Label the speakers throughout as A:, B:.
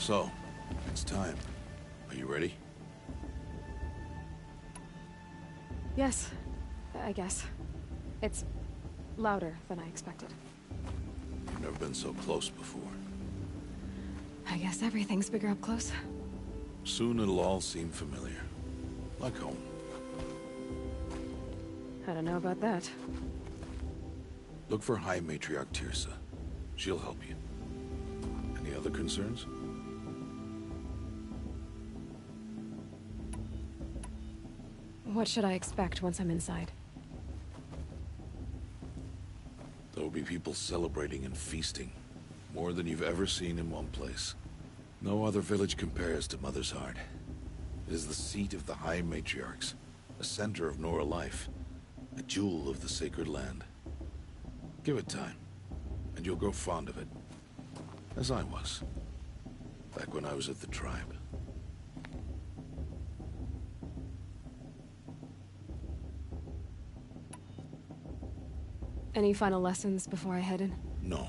A: So, it's time. Are you ready?
B: Yes, I guess. It's louder than I expected.
A: You've never been so close before.
B: I guess everything's bigger up close.
A: Soon it'll all seem familiar. Like home.
B: I don't know about that.
A: Look for High Matriarch Teersa. She'll help you. Any other concerns?
B: What should I expect once I'm inside?
A: There will be people celebrating and feasting. More than you've ever seen in one place. No other village compares to Mother's Heart. It is the seat of the High Matriarchs, a center of Nora life, a jewel of the sacred land. Give it time, and you'll grow fond of it. As I was, back when I was at the tribe.
B: Any final lessons before I head in?
A: No.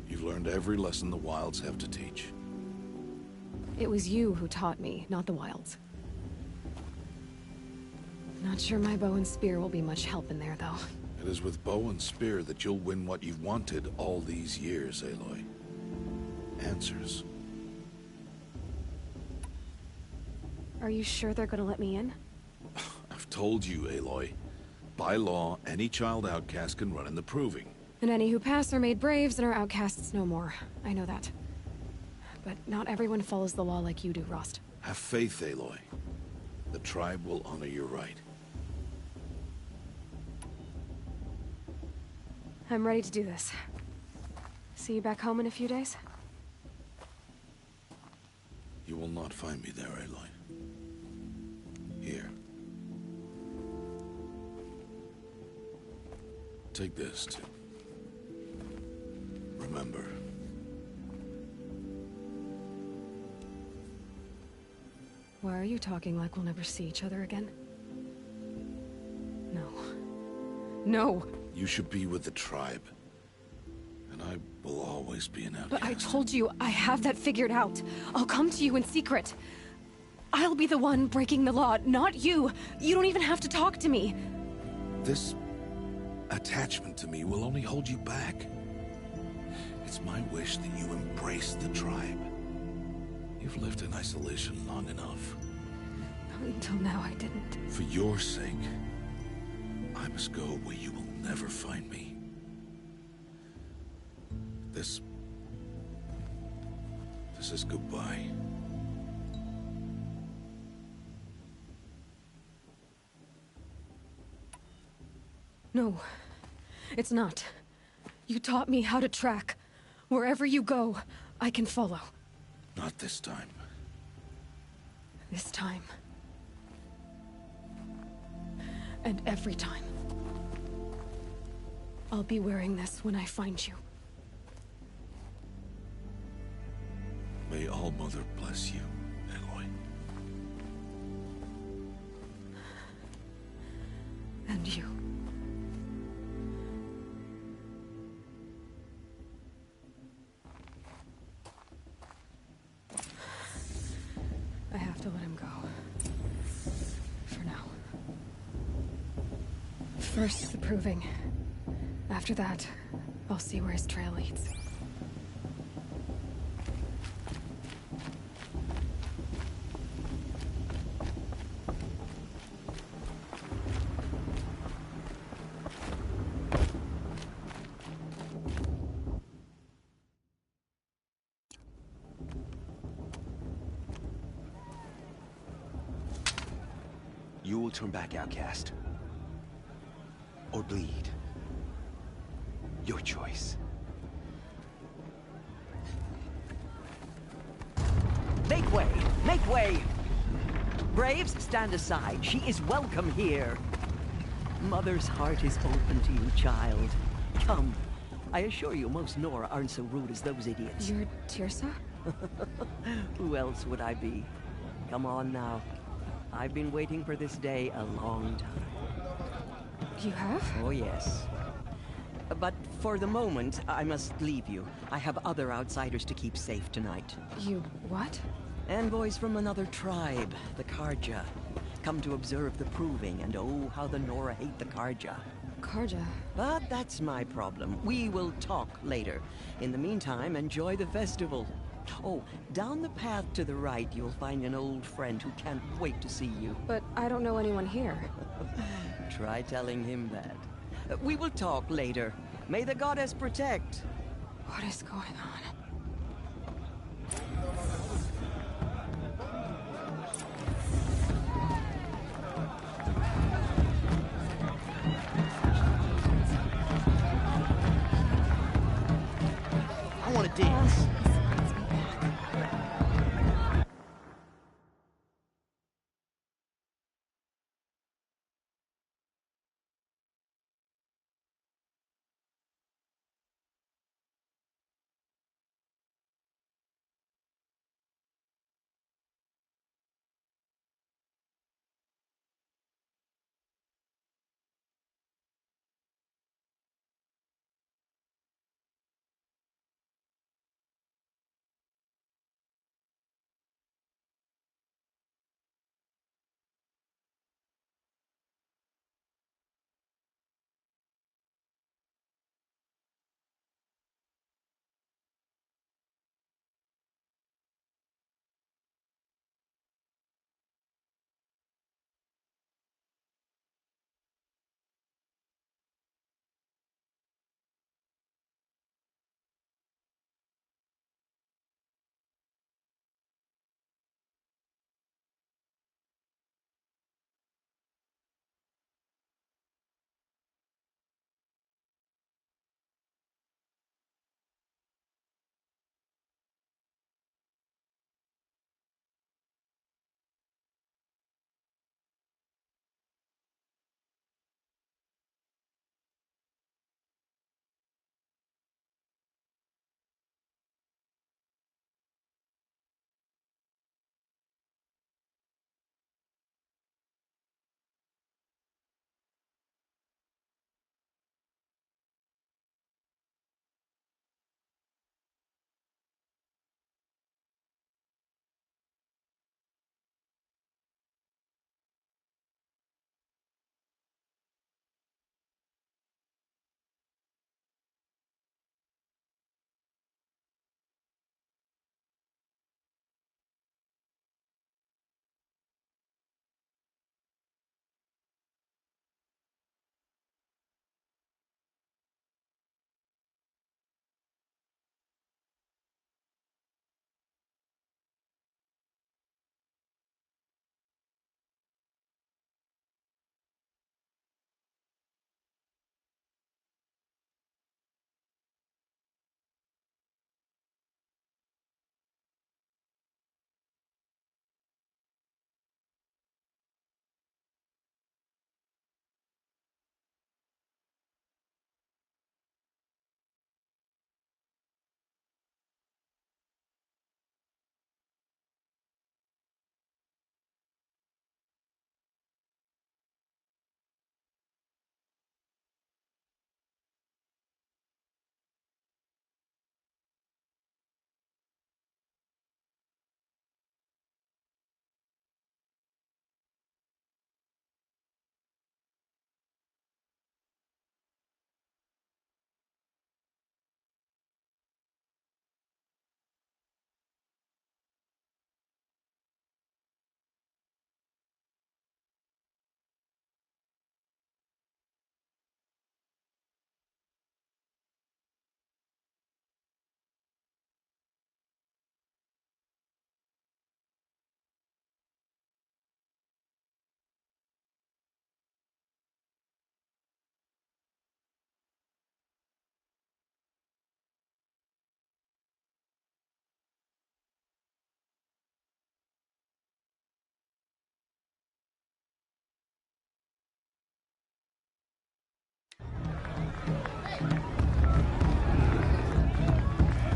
A: You've learned every lesson the Wilds have to teach.
B: It was you who taught me, not the Wilds. Not sure my bow and spear will be much help in there, though.
A: It is with bow and spear that you'll win what you've wanted all these years, Aloy. Answers.
B: Are you sure they're gonna let me in?
A: I've told you, Aloy. By law, any child outcast can run in the Proving.
B: And any who pass are made braves and are outcasts no more. I know that. But not everyone follows the law like you do, Rost.
A: Have faith, Aloy. The tribe will honor your right.
B: I'm ready to do this. See you back home in a few days?
A: You will not find me there, Aloy. Here. Take this to remember.
B: Why are you talking like we'll never see each other again? No. No!
A: You should be with the tribe. And I will always be an outcast.
B: But I told you, I have that figured out. I'll come to you in secret. I'll be the one breaking the law, not you. You don't even have to talk to me.
A: This attachment to me will only hold you back. It's my wish that you embrace the tribe. You've lived in isolation long enough.
B: Until now, I didn't.
A: For your sake, I must go where you will never find me. This is goodbye.
B: No, it's not. You taught me how to track. Wherever you go, I can follow.
A: Not this time.
B: This time. And every time. I'll be wearing this when I find you.
A: May All-Mother bless you, Aloy.
B: And you. I have to let him go. For now. First, the Proving. After that, I'll see where his trail leads.
C: You will turn back, outcast. Or bleed. Your choice.
D: Make way! Make way! Braves, stand aside. She is welcome here. Mother's heart is open to you, child. Come. I assure you, most Nora aren't so rude as those idiots.
B: You're Teersa?
D: Who else would I be? Come on now. I've been waiting for this day a long time.
B: You have?
D: Oh, yes. But for the moment, I must leave you. I have other outsiders to keep safe tonight.
B: You what?
D: Envoys from another tribe, the Karja. Come to observe the proving, and oh, how the Nora hate the Karja.
B: Karja.
D: But that's my problem. We will talk later. In the meantime, enjoy the festival. Oh, down the path to the right, you'll find an old friend who can't wait to see you.
B: But I don't know anyone here.
D: Try telling him that. We will talk later. May the goddess protect.
B: What is going on?
E: I want to dance.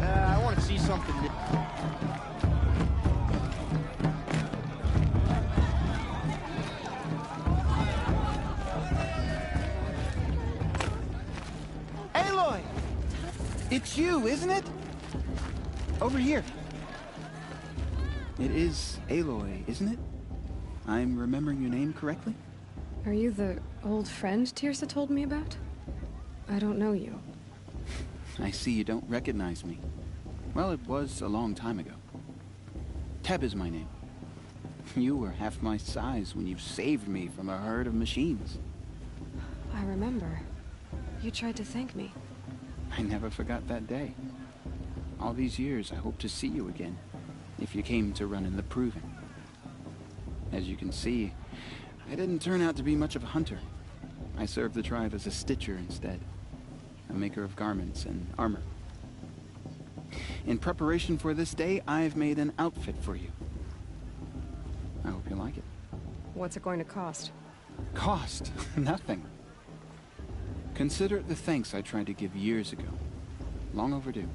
E: I want to see something new. Hey,
F: It's you, isn't it? Over here. It is Aloy, isn't it? I'm remembering your name correctly?
B: Are you the old friend Tirsa told me about? I don't know you.
F: I see you don't recognize me. Well, it was a long time ago. Teb is my name. You were half my size when you saved me from a herd of machines.
B: I remember. You tried to thank me.
F: I never forgot that day. All these years, I hope to see you again, if you came to run in the Proving. As you can see, I didn't turn out to be much of a hunter. I served the tribe as a stitcher instead, a maker of garments and armor. In preparation for this day, I've made an outfit for you. I hope you like it.
B: What's it going to cost?
F: Cost? Nothing. Consider it the thanks I tried to give years ago. Long overdue.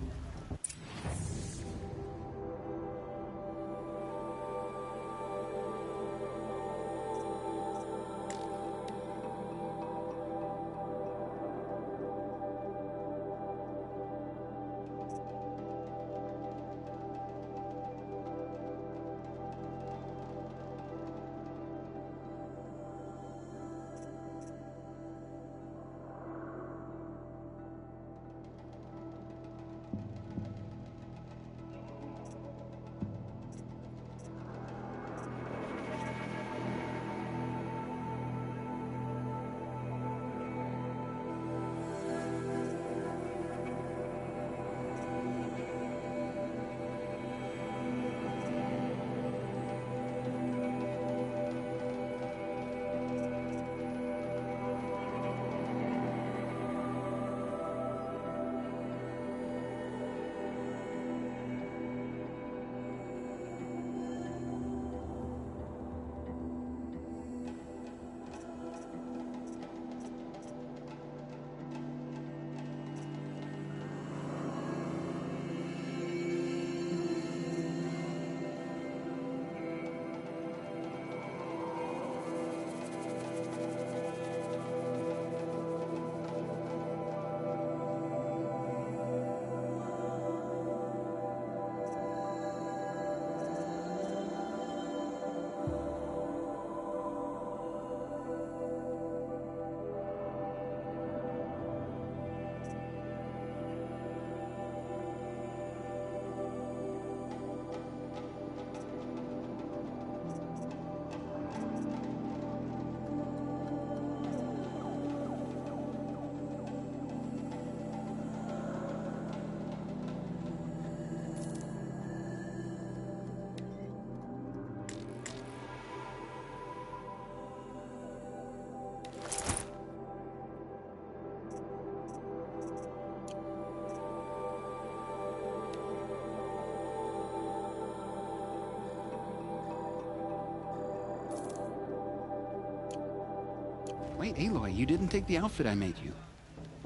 F: Wait, Aloy, you didn't take the outfit I made you.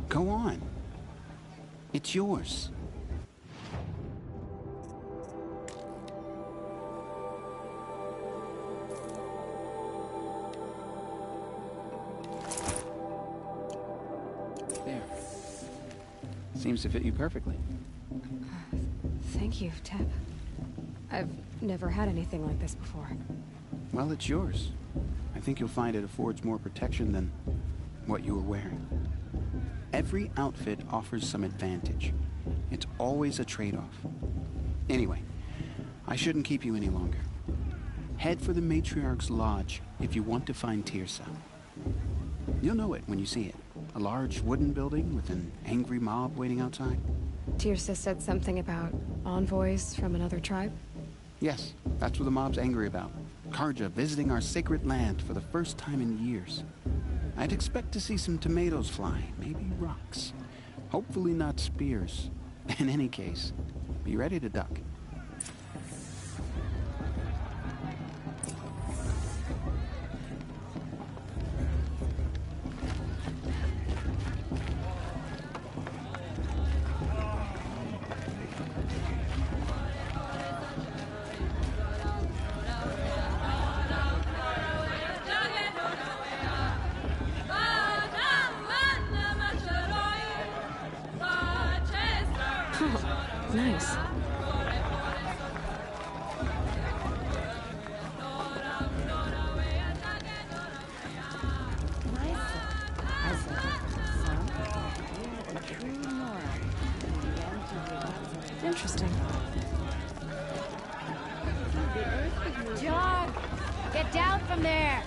F: Go on. It's yours. There. Seems to fit you perfectly.
B: Thank you, Teb. I've never had anything like this before.
F: Well, it's yours. I think you'll find it affords more protection than what you were wearing. Every outfit offers some advantage. It's always a trade-off. Anyway, I shouldn't keep you any longer. Head for the Matriarch's Lodge if you want to find Tirsa. You'll know it when you see it. A large wooden building with an angry mob waiting outside.
B: Tirsa said something about envoys from another tribe?
F: Yes, that's what the mob's angry about. Carja visiting our sacred land for the first time in years. I'd expect to see some tomatoes fly, maybe rocks. Hopefully not spears. In any case, be ready to duck.
B: nice. Interesting.
G: John, get down from there.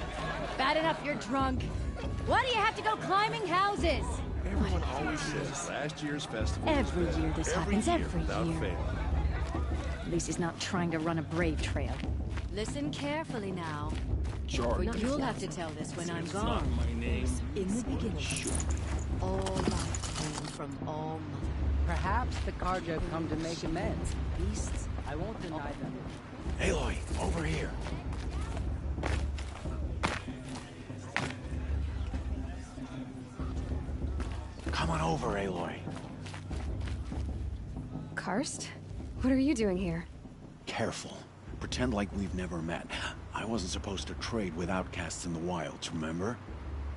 G: Bad enough you're drunk. Why do you have to go climbing houses?
H: Everyone always says last year's festival was
G: Every
H: better.
G: year this happens, every
H: without
G: year.
H: fail.
G: At least he's not trying to run a brave trail. Listen carefully now.
H: Jordan.
G: You'll have to tell this when I'm
H: It's
G: gone.
H: not my name.
G: In the beginning, all life came from all mother.
D: Perhaps the Karja come to make amends.
G: Beasts.
D: I won't deny them.
A: Aloy, over here. Come on over, Aloy.
B: Karst? What are you doing here?
I: Careful. Pretend like we've never met. I wasn't supposed to trade with outcasts in the wilds, remember?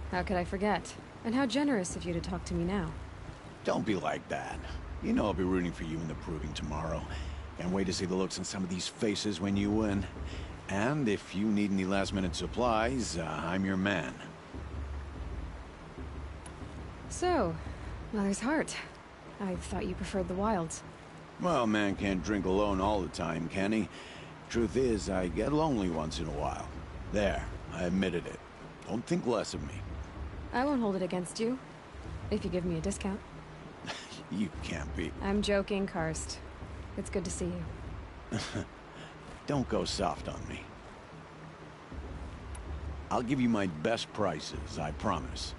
B: How could I forget? And how generous of you to talk to me now.
I: Don't be like that. You know I'll be rooting for you in the proving tomorrow. Can't wait to see the looks on some of these faces when you win. And if you need any last-minute supplies, I'm your man.
B: So, Mother's Heart. I thought you preferred the wilds.
I: Well, man can't drink alone all the time, can he? Truth is, I get lonely once in a while. There, I admitted it. Don't think less of me.
B: I won't hold it against you. If you give me a discount.
I: You can't be.
B: I'm joking, Karst. It's good to see you.
I: Don't go soft on me. I'll give you my best prices, I promise.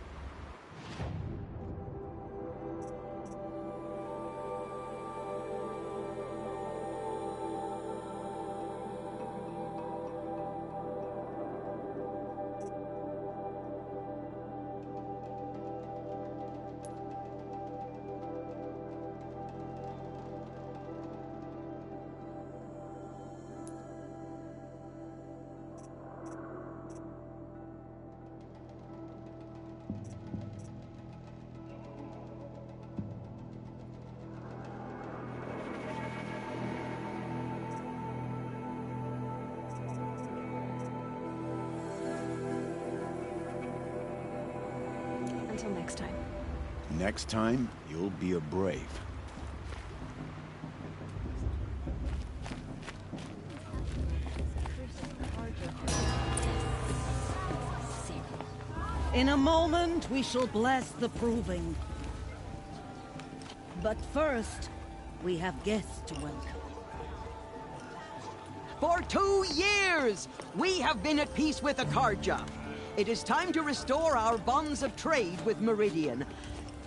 B: Until next time.
I: Next time, you'll be a brave.
J: In a moment, we shall bless the proving. But first, we have guests to welcome.
D: For 2 years, we have been at peace with the Karja. It is time to restore our bonds of trade with Meridian.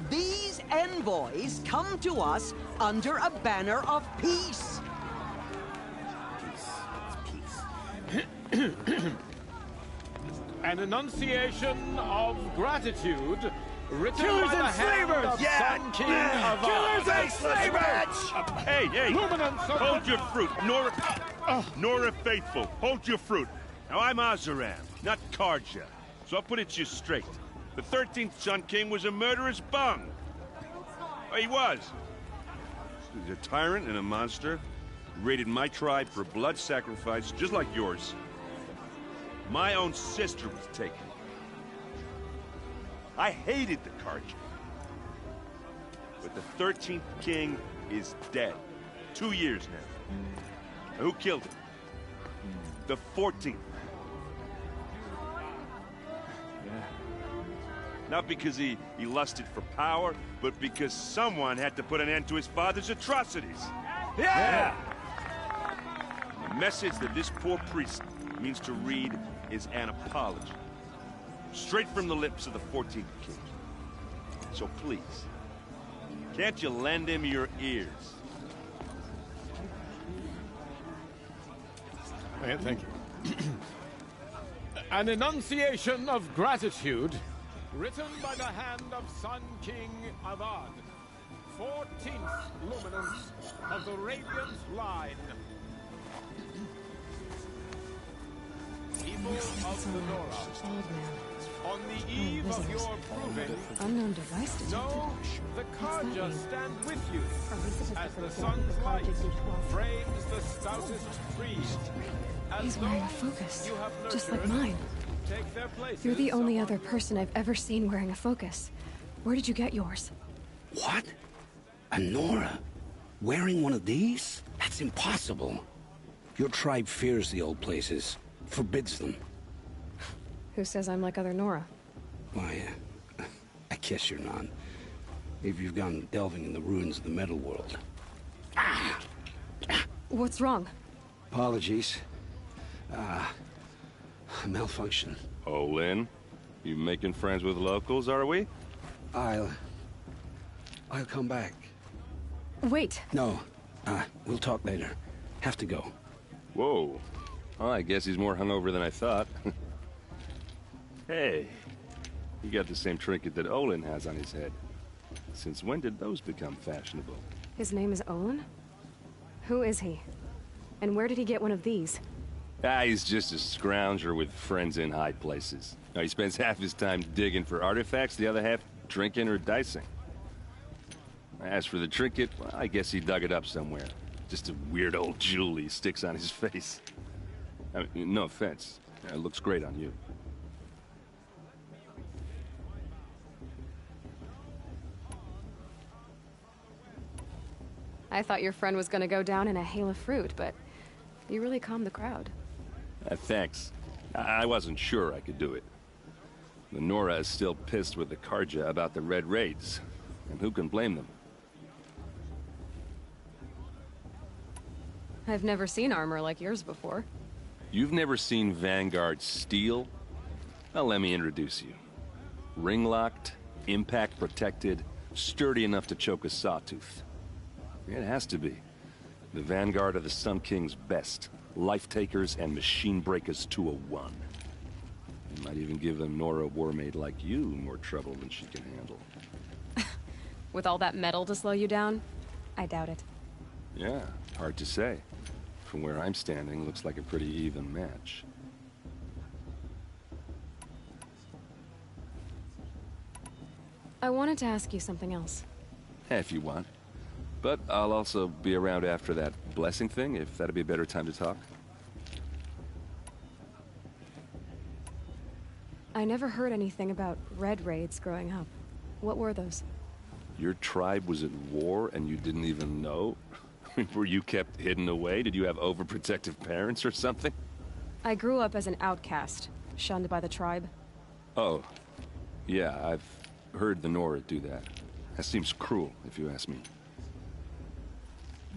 D: These envoys come to us under a banner of peace.
K: An enunciation of gratitude written
H: Killers
K: by the
H: and
K: hand
H: slavers!
K: of
H: Yeah!
K: Sun King of
H: Killers and
K: slavers!
H: Hey, hey!
K: Luminance of
H: Hold your fruit, Nora Faithful. Hold your fruit. Now I'm Azaram, not Karja, so I'll put it to you straight. The 13th Sun King was a murderous bung. Oh, he was. He's a tyrant and a monster. He raided my tribe for blood sacrifice, just like yours. My own sister was taken. I hated the Karja. But the 13th king is dead. 2 years now. Now, who killed him? The 14th. Not because he lusted for power, but because someone had to put an end to his father's atrocities. Yeah! The message that this poor priest means to read is an apology. Straight from the lips of the 14th king. So please, can't you lend him your ears?
K: Thank you. An enunciation of gratitude written by the hand of Sun King Avad, 14th luminance of the Radiant Line. People of the Nora,
B: Old man.
K: on the eve of your proving,
B: Unknown device detected.
K: know the Karja
B: mean?
K: stand with you, as the
G: for
K: sun's
G: the
K: light
G: Karja D12.
K: frames the stoutest trees. As
B: He's wearing a
K: those
B: focus,
K: you have
B: just like
K: nurtured
B: mine.
K: take their places
B: You're the only
K: among
B: other person I've ever seen wearing a focus. Where did you get yours?
L: What? A Nora? Wearing one of these? That's impossible. Your tribe fears the old places, forbids them.
B: Who says I'm like other Nora?
L: Why, I guess you're not. If you've gone delving in the ruins of the metal world.
B: What's wrong?
L: Apologies. Malfunction.
H: Oh, Lynn? You making friends with locals, are we?
L: I'll come back.
B: Wait.
L: No, we'll talk later. Have to go.
H: Whoa. Well, I guess he's more hungover than I thought. Hey, you got the same trinket that Olin has on his head. Since when did those become fashionable?
B: His name is Olin? Who is he? And where did he get one of these?
H: He's just a scrounger with friends in high places. Now, he spends half his time digging for artifacts, the other half drinking or dicing. As for the trinket, well, I guess he dug it up somewhere. Just a weird old jewel he sticks on his face. I mean, no offense. It looks great on you.
B: I thought your friend was gonna go down in a hail of fruit, but you really calmed the crowd.
H: Thanks. I wasn't sure I could do it. The Nora is still pissed with the Karja about the Red Raids, and who can blame them?
B: I've never seen armor like yours before.
H: You've never seen Vanguard steel? Well, let me introduce you. Ring-locked, impact-protected, sturdy enough to choke a sawtooth. It has to be. The Vanguard of the Sun King's best. Life-takers and machine-breakers to a one. You might even give a Nora warmaid like you more trouble than she can handle.
B: With all that metal to slow you down? I doubt it.
H: Yeah, hard to say. From where I'm standing, looks like a pretty even match.
B: I wanted to ask you something else.
H: If you want. But I'll also be around after that blessing thing, if that'd be a better time to talk.
B: I never heard anything about Red Raids growing up. What were those?
H: Your tribe was at war and you didn't even know? Were you kept hidden away? Did you have overprotective parents or something?
B: I grew up as an outcast, shunned by the tribe.
H: Oh, yeah, I've heard the Nora do that. That seems cruel, if you ask me.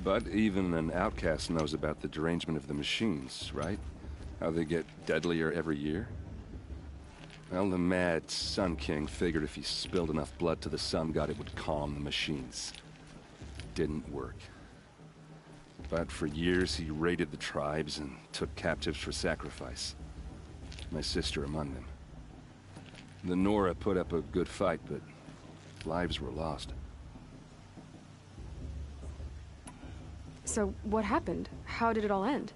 H: But even an outcast knows about the derangement of the machines, right? How they get deadlier every year? Well, the mad Sun King figured if he spilled enough blood to the Sun God, it would calm the machines. Didn't work. But for years, he raided the tribes and took captives for sacrifice. My sister among them. The Nora put up a good fight, but lives were lost.
B: So, what happened? How did it all end?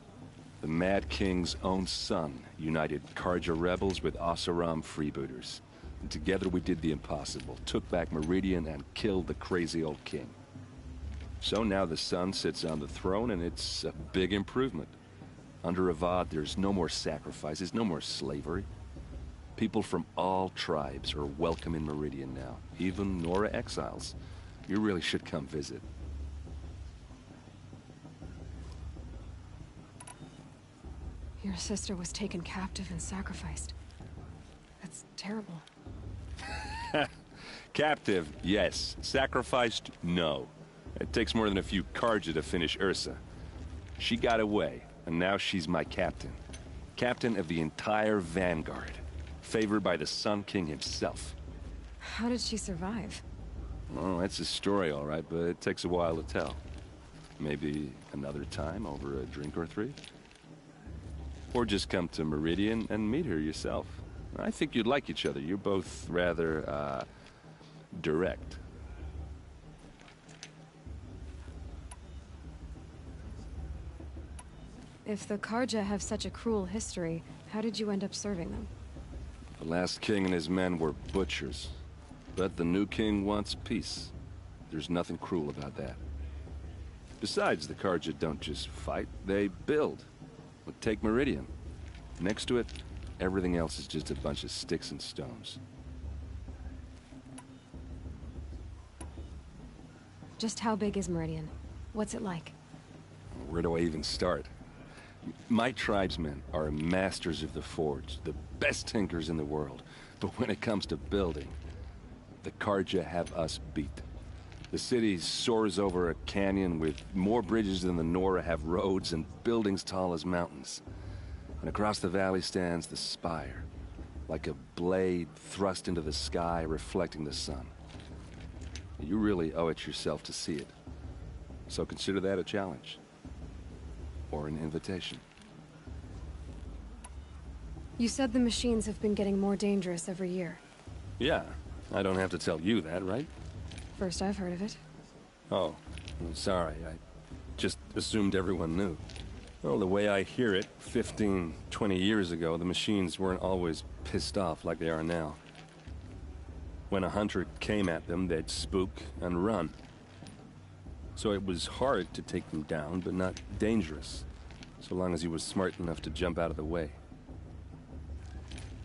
H: The Mad King's own son united Karja rebels with Oseram freebooters. And together we did the impossible, took back Meridian and killed the crazy old king. So now the son sits on the throne and it's a big improvement. Under Avad, there's no more sacrifices, no more slavery. People from all tribes are welcome in Meridian now, even Nora exiles. You really should come visit.
B: Your sister was taken captive and sacrificed. That's terrible.
H: Captive, yes. Sacrificed, no. It takes more than a few Karja to finish Ursa. She got away, and now she's my captain. Captain of the entire Vanguard. Favored by the Sun King himself.
B: How did she survive?
H: Oh, that's a story, all right, but it takes a while to tell. Maybe another time over a drink or three? Or just come to Meridian and meet her yourself. I think you'd like each other. You're both rather, direct.
B: If the Karja have such a cruel history, how did you end up serving them?
M: The last king and his men were butchers. But the new king wants peace. There's nothing cruel about that. Besides, the Karja don't just fight, they build. Take Meridian. Next to it, everything else is just a bunch of sticks and stones.
B: Just how big is Meridian? What's it like?
M: Where do I even start? My tribesmen are masters of the forge, the best tinkers in the world. But when it comes to building, the Karja have us beat. The city soars over a canyon with more bridges than the Nora have roads and buildings tall as mountains. And across the valley stands the spire, like a blade thrust into the sky reflecting the sun. You really owe it yourself to see it. So consider that a challenge. Or an invitation.
B: You said the machines have been getting more dangerous every year.
M: Yeah, I don't have to tell you that, right?
B: First I've heard of it.
M: Oh, I'm sorry. I just assumed everyone knew. Well, the way I hear it, 15, 20 years ago, the machines weren't always pissed off like they are now. When a hunter came at them, they'd spook and run. So it was hard to take them down, but not dangerous, so long as he was smart enough to jump out of the way.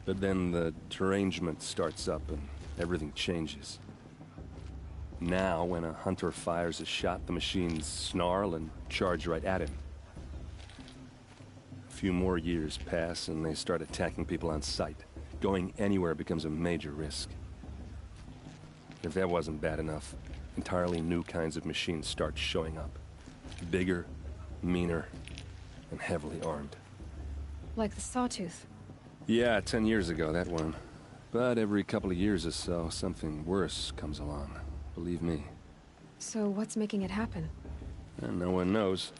M: But then the derangement starts up and everything changes. Now, when a hunter fires a shot, the machines snarl and charge right at him. A few more years pass and they start attacking people on sight. Going anywhere becomes a major risk. If that wasn't bad enough, entirely new kinds of machines start showing up. Bigger, meaner, and heavily armed.
B: Like the Sawtooth.
M: Yeah, 10 years ago, that one. But every couple of years or so, something worse comes along. Believe me.
B: So what's making it happen?
M: And no one knows.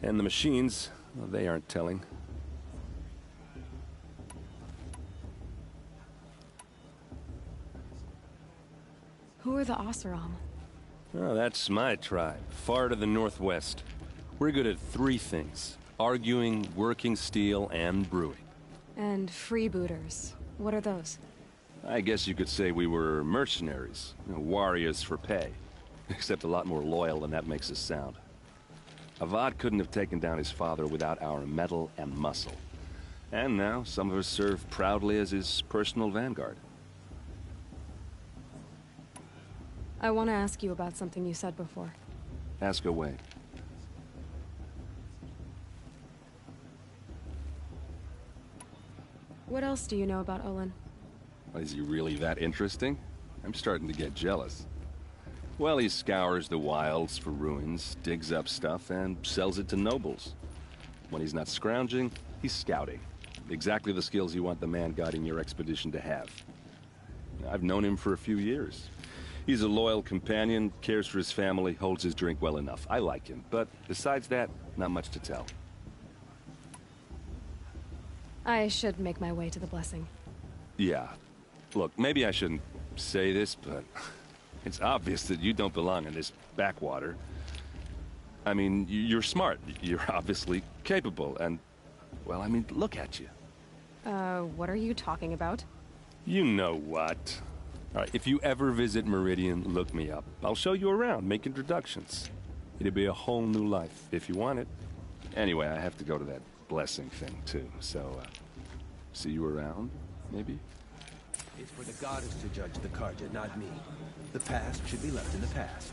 M: And the machines, well, they aren't telling.
B: Who are the Oseram?
M: Oh, that's my tribe, far to the northwest. We're good at 3 things. Arguing, working steel, and brewing.
B: And freebooters. What are those?
M: I guess you could say we were mercenaries. Warriors for pay. Except a lot more loyal than that makes us sound. Avad couldn't have taken down his father without our metal and muscle. And now, some of us serve proudly as his personal vanguard.
B: I want to ask you about something you said before.
M: Ask away.
B: What else do you know about Olin?
M: Is he really that interesting? I'm starting to get jealous. Well, he scours the wilds for ruins, digs up stuff, and sells it to nobles. When he's not scrounging, he's scouting. Exactly the skills you want the man guiding your expedition to have. I've known him for a few years. He's a loyal companion, cares for his family, holds his drink well enough. I like him, but besides that, not much to tell.
B: I should make my way to the blessing.
M: Yeah. Look, maybe I shouldn't say this, but it's obvious that you don't belong in this backwater. I mean, you're smart. You're obviously capable, and, well, I mean, look at you.
B: What are you talking about?
M: You know what. All right, if you ever visit Meridian, look me up. I'll show you around, make introductions. It'll be a whole new life, if you want it. Anyway, I have to go to that blessing thing, too, so, see you around, maybe?
C: It's for the goddess to judge the Karja, not me. The past should be left in the past.